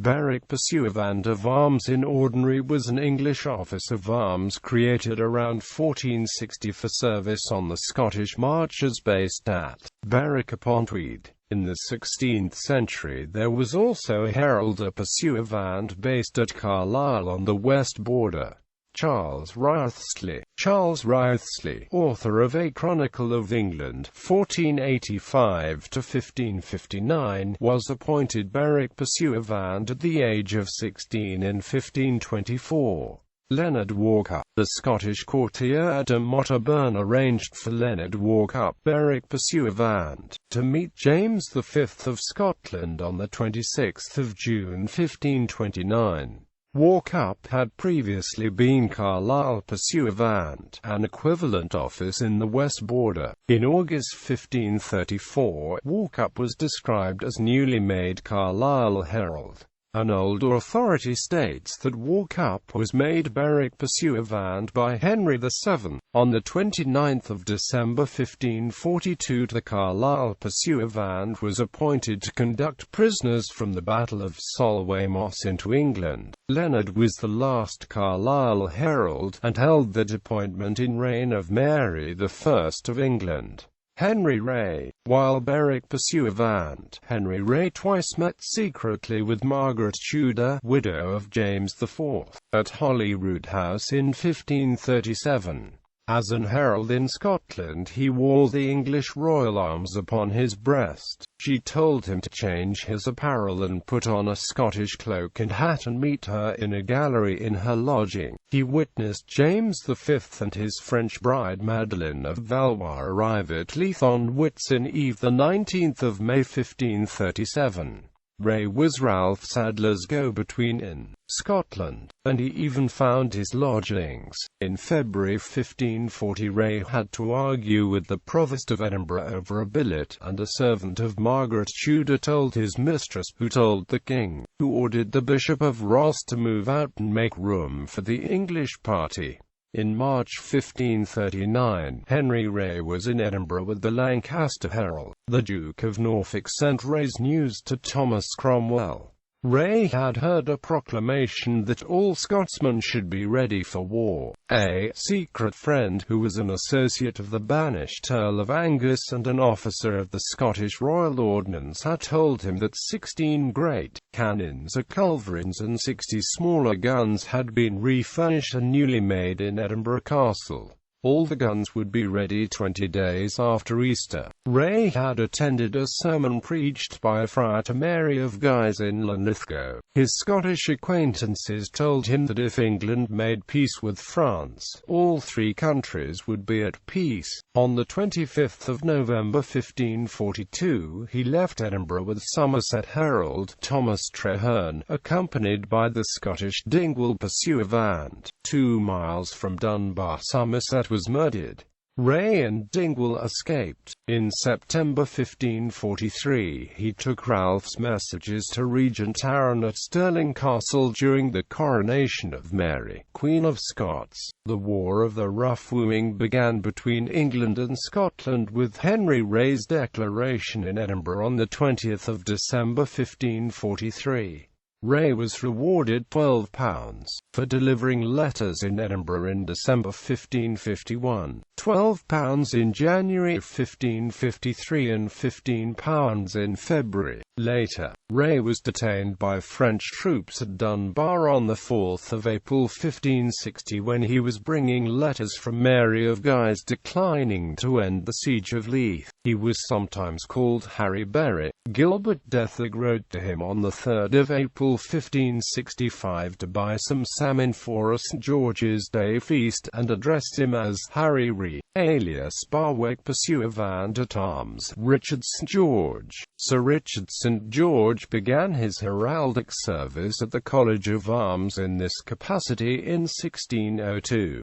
Berwick Pursuivant of Arms in ordinary was an English office of arms created around 1460 for service on the Scottish marches based at Berwick upon Tweed. In the 16th century there was also a Herald, a pursuivant based at Carlisle on the west border. Charles Wriothesley, author of A Chronicle of England, 1485–1559, was appointed Berwick Pursuivant at the age of 16 in 1524. Leonard Walker, the Scottish courtier at Otterburn, arranged for Leonard Walker, Berwick Pursuivant, to meet James V of Scotland on the 26th of June 1529. Walker had previously been Carlisle Pursuivant, an equivalent office in the West Border. In August 1534, Walker was described as newly made Carlisle Herald. An older authority states that Walker was made Berwick Pursuivant by Henry VII. On the 29th of December 1542 the Carlisle Pursuivant was appointed to conduct prisoners from the Battle of Solway Moss into England. Leonard was the last Carlisle Herald, and held that appointment in reign of Mary I of England. Henry Ray. While Berwick Pursuivant, Henry Ray twice met secretly with Margaret Tudor, widow of James IV, at Holyrood House in 1537. As an herald in Scotland he wore the English royal arms upon his breast. She told him to change his apparel and put on a Scottish cloak and hat and meet her in a gallery in her lodging. He witnessed James V and his French bride Madeleine of Valois arrive at Leith on Whitsun Eve, the 19th of May 1537. Ray was Ralph Sadler's go-between in Scotland, and he even found his lodgings. In February 1540 Ray had to argue with the Provost of Edinburgh over a billet, and a servant of Margaret Tudor told his mistress, who told the king, who ordered the Bishop of Ross to move out and make room for the English party. In March 1539, Henry Ray was in Edinburgh with the Lancaster Herald. The Duke of Norfolk sent Ray's news to Thomas Cromwell. Ray had heard a proclamation that all Scotsmen should be ready for war. A secret friend, who was an associate of the banished Earl of Angus and an officer of the Scottish Royal Ordnance, had told him that 16 great cannons, culverins and 60 smaller guns had been refurnished and newly made in Edinburgh Castle. All the guns would be ready 20 days after Easter. Ray had attended a sermon preached by a friar to Mary of Guise in Linlithgow. His Scottish acquaintances told him that if England made peace with France, all three countries would be at peace. On the 25th of November 1542, he left Edinburgh with Somerset Herald Thomas Traherne, accompanied by the Scottish Dingwall Pursuivant. 2 miles from Dunbar, Somerset was murdered. Ray and Dingwall escaped. In September 1543, he took Ralph's messages to Regent Arran at Stirling Castle during the coronation of Mary, Queen of Scots. The War of the Rough Wooing began between England and Scotland with Henry Ray's declaration in Edinburgh on the 20th of December 1543. Ray was rewarded £12 for delivering letters in Edinburgh in December 1551, £12 in January 1553 and £15 in February. Later, Ray was detained by French troops at Dunbar on the 4th of April 1560 when he was bringing letters from Mary of Guise declining to end the siege of Leith. He was sometimes called Harry Berry. Gilbert Dethig wrote to him on the 3rd of April 1565 to buy some salmon for a St. George's Day feast, and addressed him as Harry Ree, alias Berwick Pursuivant at Arms, Richard St. George. Sir Richard St. George began his heraldic service at the College of Arms in this capacity in 1602.